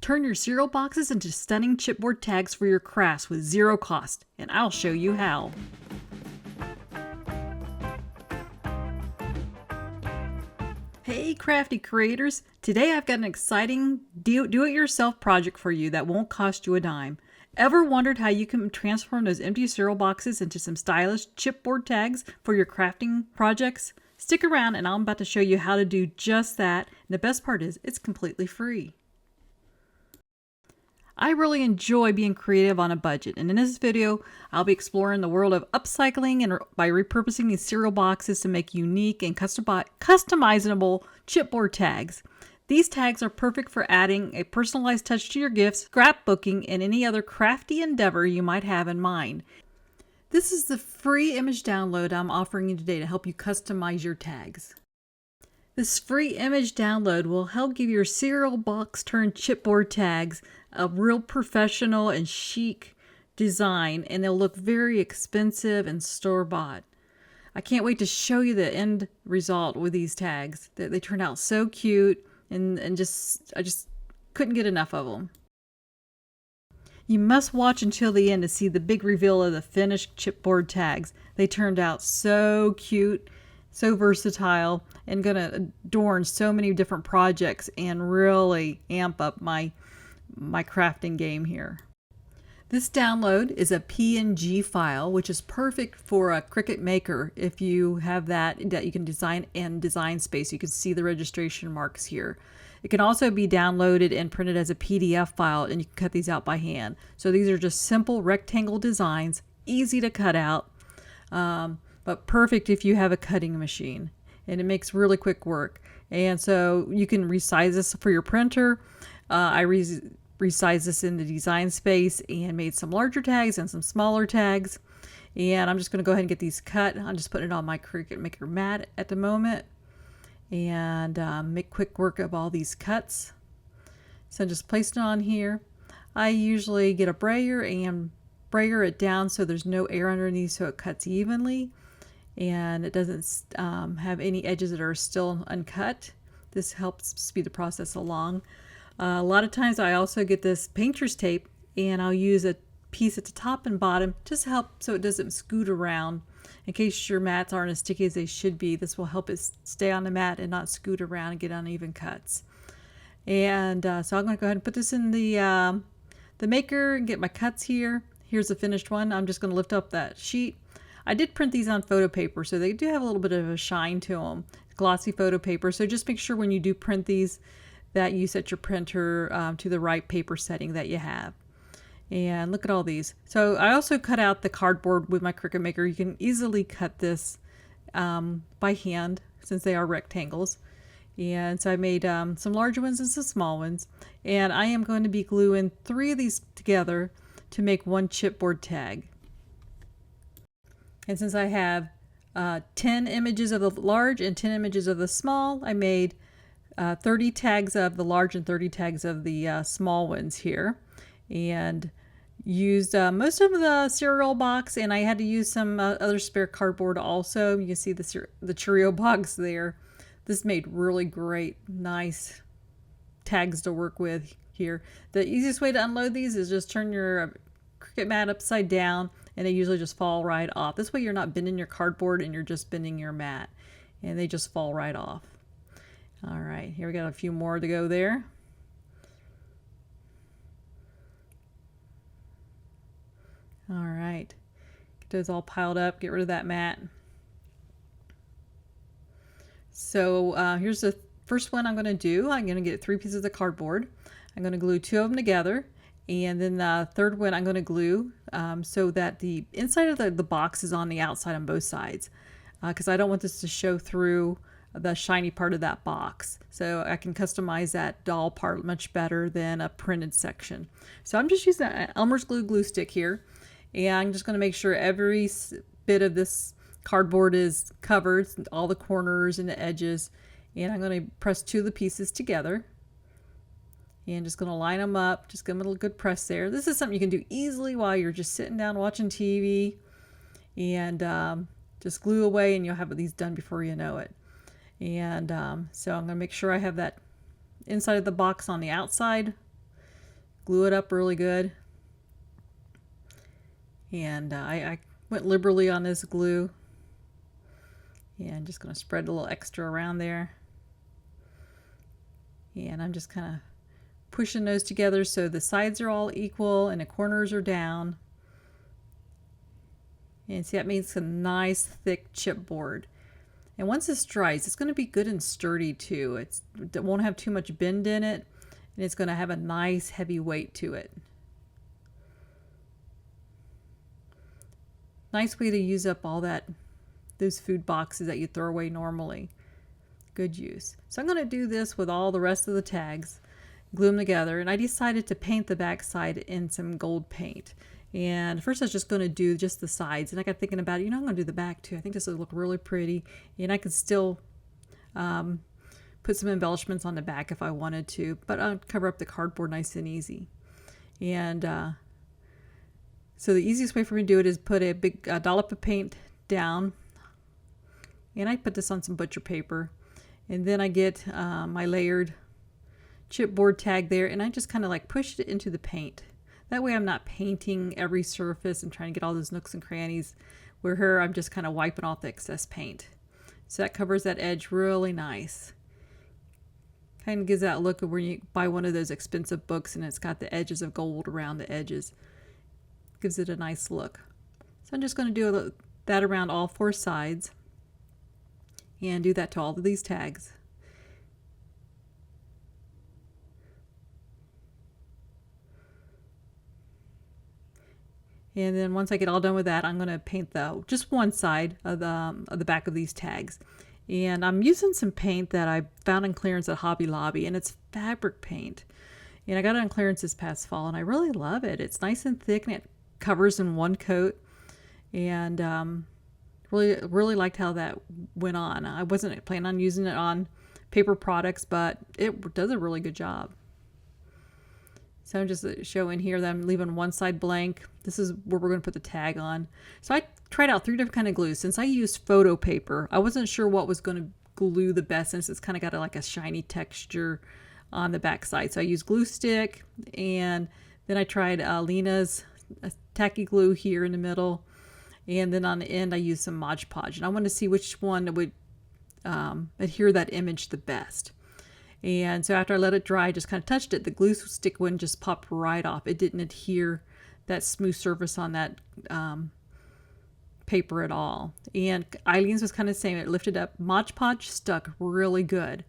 Turn your cereal boxes into stunning chipboard tags for your crafts with zero cost, and I'll show you how. Hey crafty creators! Today I've got an exciting do-it-yourself project for you that won't cost you a dime. Ever wondered how you can transform those empty cereal boxes into some stylish chipboard tags for your crafting projects? Stick around and I'm about to show you how to do just that, and the best part is it's completely free. I really enjoy being creative on a budget, and in this video I'll be exploring the world of upcycling and by repurposing these cereal boxes to make unique and customizable chipboard tags. These tags are perfect for adding a personalized touch to your gifts, scrapbooking, and any other crafty endeavor you might have in mind. This is the free image download I'm offering you today to help you customize your tags. This free image download will help give your cereal box turned chipboard tags a real professional and chic design, and they'll look very expensive and store-bought. I can't wait to show you the end result with these tags. They turned out so cute, and I just couldn't get enough of them. You must watch until the end to see the big reveal of the finished chipboard tags. They turned out so cute, so versatile, and gonna adorn so many different projects and really amp up my crafting game here. This download is a PNG file, which is perfect for a Cricut Maker. If you have that you can design in design space, you can see the registration marks here. It can also be downloaded and printed as a PDF file, and you can cut these out by hand. So these are just simple rectangle designs, easy to cut out, but perfect if you have a cutting machine, and it makes really quick work. And so you can resize this for your printer. I resized this in the design space and made some larger tags and some smaller tags. And I'm just going to go ahead and get these cut. I'm just putting it on my Cricut Maker mat at the moment and make quick work of all these cuts. So just place it on here. I usually get a brayer and brayer it down so there's no air underneath, so it cuts evenly and it doesn't have any edges that are still uncut. This helps speed the process along. A lot of times I also get this painter's tape, and I'll use a piece at the top and bottom just to help so it doesn't scoot around. In case your mats aren't as sticky as they should be, this will help it stay on the mat and not scoot around and get uneven cuts. And so I'm going to go ahead and put this in the maker and get my cuts here. Here's the finished one. I'm just going to lift up that sheet. I did print these on photo paper, so they do have a little bit of a shine to them. Glossy photo paper, so just make sure when you do print these that you set your printer to the right paper setting that you have. And look at all these. So I also cut out the cardboard with my Cricut Maker. You can easily cut this by hand since they are rectangles. And so I made some larger ones and some small ones. And I am going to be gluing 3 of these together to make one chipboard tag. And since I have 10 images of the large and 10 images of the small, I made 30 tags of the large and 30 tags of the small ones here, and used most of the cereal box, and I had to use some other spare cardboard also. You can see the Cheerio box there. This made really great, nice tags to work with here. The easiest way to unload these is just turn your Cricut mat upside down, and they usually just fall right off. This way you're not bending your cardboard and you're just bending your mat, and they just fall right off. All right, here we got a few more to go there. All right, get those all piled up, get rid of that mat. So here's the first one I'm going to do. I'm going to get 3 pieces of cardboard. I'm going to glue 2 of them together, and then the third one I'm going to glue so that the inside of the box is on the outside on both sides, because I don't want this to show through the shiny part of that box. So I can customize that doll part much better than a printed section. So I'm just using an Elmer's glue stick here, and I'm just going to make sure every bit of this cardboard is covered, all the corners and the edges, and I'm going to press 2 of the pieces together and just going to line them up, just give them a good press there. This is something you can do easily while you're just sitting down watching TV, and just glue away and you'll have these done before you know it. And so I'm going to make sure I have that inside of the box on the outside glue it up really good. And I went liberally on this glue. Yeah, I'm just going to spread a little extra around there. And I'm just kind of pushing those together so the sides are all equal and the corners are down. And see, that makes a nice thick chipboard. And once this dries, it's going to be good and sturdy too. It won't have too much bend in it, and it's going to have a nice heavy weight to it. Nice way to use up all those food boxes that you throw away normally. Good use. So I'm going to do this with all the rest of the tags, glue them together, and I decided to paint the back side in some gold paint. And first I was just going to do just the sides, and I got thinking about it, I'm going to do the back too. I think this will look really pretty, and I could still put some embellishments on the back if I wanted to, but I'll cover up the cardboard nice and easy. And so the easiest way for me to do it is put a big dollop of paint down, and I put this on some butcher paper, and then I get my layered chipboard tag there, and I just kind of like push it into the paint. That way I'm not painting every surface and trying to get all those nooks and crannies, where here I'm just kind of wiping off the excess paint. So that covers that edge really nice. Kind of gives that look of where you buy one of those expensive books and it's got the edges of gold around the edges. Gives it a nice look. So I'm just going to do that around all four sides and do that to all of these tags. And then once I get all done with that, I'm going to paint just one side of the back of these tags. And I'm using some paint that I found in clearance at Hobby Lobby, and it's fabric paint. And I got it on clearance this past fall, and I really love it. It's nice and thick, and it covers in one coat. And really liked how that went on. I wasn't planning on using it on paper products, but it does a really good job. So I'm just showing here that I'm leaving one side blank. This is where we're going to put the tag on. So I tried out 3 different kind of glues. Since I used photo paper, I wasn't sure what was going to glue the best, since it's kind of got like a shiny texture on the back side. So I used glue stick, and then I tried Lena's tacky glue here in the middle, and then on the end I used some Mod Podge, and I wanted to see which one would adhere that image the best. And so after I let it dry, I just kind of touched it. The glue stick wouldn't just pop right off. It didn't adhere that smooth surface on that paper at all. And Eileen's was kind of the same. It lifted up. Mod Podge stuck really good.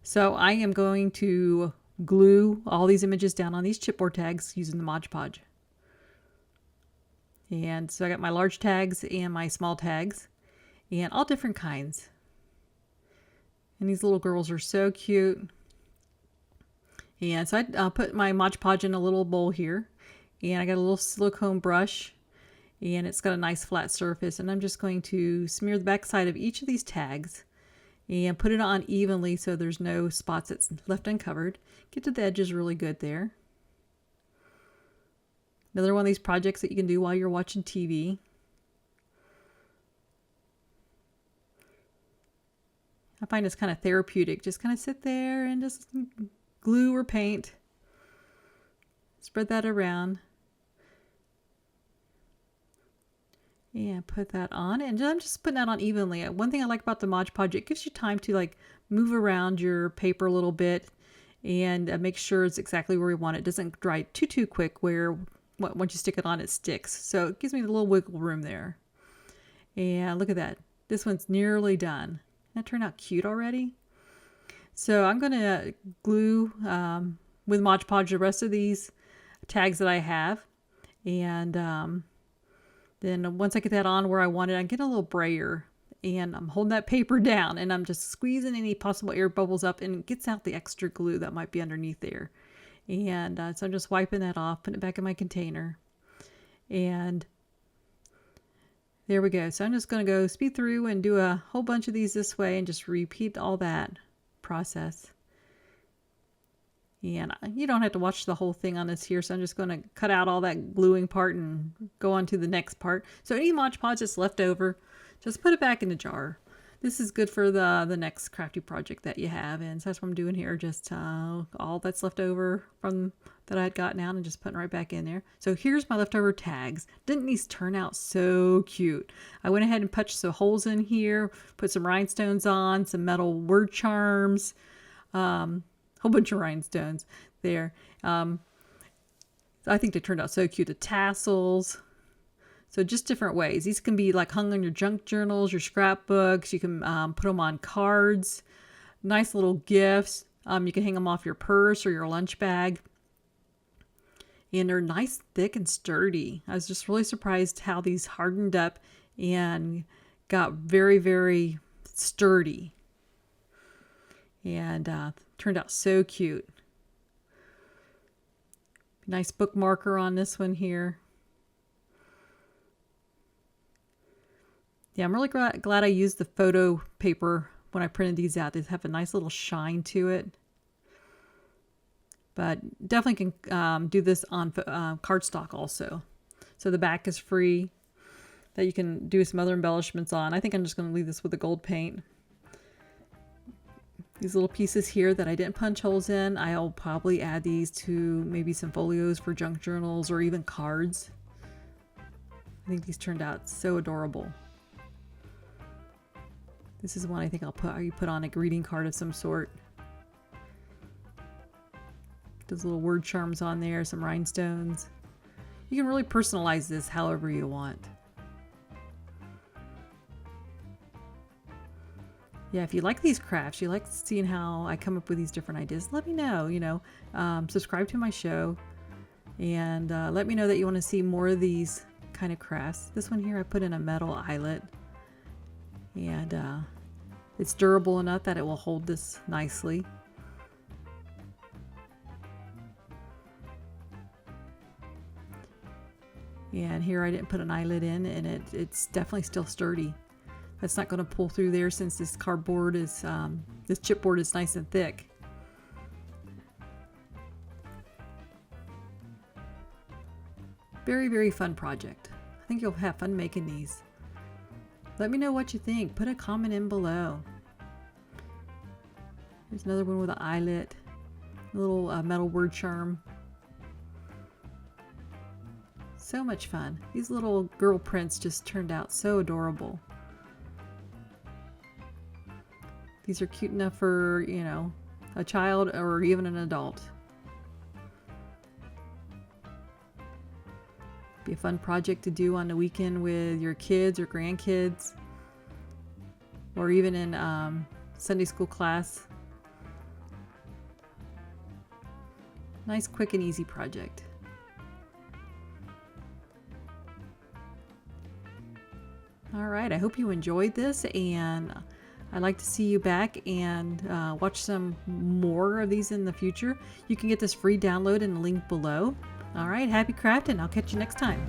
So I am going to glue all these images down on these chipboard tags using the Mod Podge. And so I got my large tags and my small tags, and all different kinds. And these little girls are so cute. And so I put my Mod Podge in a little bowl here, and I got a little silicone brush, and it's got a nice flat surface, and I'm just going to smear the back side of each of these tags and put it on evenly so there's no spots that's left uncovered. Get to the edges really good there. Another one of these projects that you can do while you're watching TV. I find it's kind of therapeutic. Just kind of sit there and just glue or paint. Spread that around. Yeah, put that on. And I'm just putting that on evenly. One thing I like about the Mod Podge, it gives you time to like move around your paper a little bit and make sure it's exactly where you want it. It doesn't dry too quick where once you stick it on, it sticks. So it gives me a little wiggle room there. And look at that. This one's nearly done. That turned out cute already. So I'm going to glue with Mod Podge the rest of these tags that I have. And then once I get that on where I want it, I get a little brayer. And I'm holding that paper down, and I'm just squeezing any possible air bubbles up, and it gets out the extra glue that might be underneath there. And so I'm just wiping that off, putting it back in my container. And there we go. So I'm just going to go speed through and do a whole bunch of these this way and just repeat all that process. And you don't have to watch the whole thing on this here, so I'm just going to cut out all that gluing part and go on to the next part. So any Mod Podge that's left over, just put it back in the jar. This is good for the next crafty project that you have. And so that's what I'm doing here. Just all that's left over from that I had gotten out and just putting right back in there. So here's my leftover tags. Didn't these turn out so cute? I went ahead and punched some holes in here, put some rhinestones on, some metal word charms, whole bunch of rhinestones there. I think they turned out so cute. The tassels. So just different ways. These can be like hung on your junk journals, your scrapbooks. You can put them on cards. Nice little gifts. You can hang them off your purse or your lunch bag. And they're nice, thick, and sturdy. I was just really surprised how these hardened up and got very, very sturdy. And turned out so cute. Nice bookmarker on this one here. Yeah, I'm really glad I used the photo paper when I printed these out. They have a nice little shine to it. But definitely can do this on cardstock also. So the back is free, that you can do some other embellishments on. I think I'm just going to leave this with the gold paint. These little pieces here that I didn't punch holes in, I'll probably add these to maybe some folios for junk journals or even cards. I think these turned out so adorable. This is one I think I'll put on a greeting card of some sort. Those little word charms on there, some rhinestones. You can really personalize this however you want. Yeah, if you like these crafts, you like seeing how I come up with these different ideas, let me know, subscribe to my show and let me know that you want to see more of these kind of crafts. This one here, I put in a metal eyelet and it's durable enough that it will hold this nicely. And here I didn't put an eyelet in, and it's definitely still sturdy. That's not going to pull through there since this cardboard is, this chipboard is nice and thick. Very, very fun project. I think you'll have fun making these. Let me know what you think. Put a comment in below. Here's another one with an eyelet, a little metal word charm. So much fun. These little girl prints just turned out so adorable. These are cute enough for, a child or even an adult. Be a fun project to do on the weekend with your kids or grandkids, or even in Sunday school class. Nice, quick, and easy project. All right, I hope you enjoyed this, and I'd like to see you back and watch some more of these in the future. You can get this free download in the link below. All right, happy crafting. I'll catch you next time.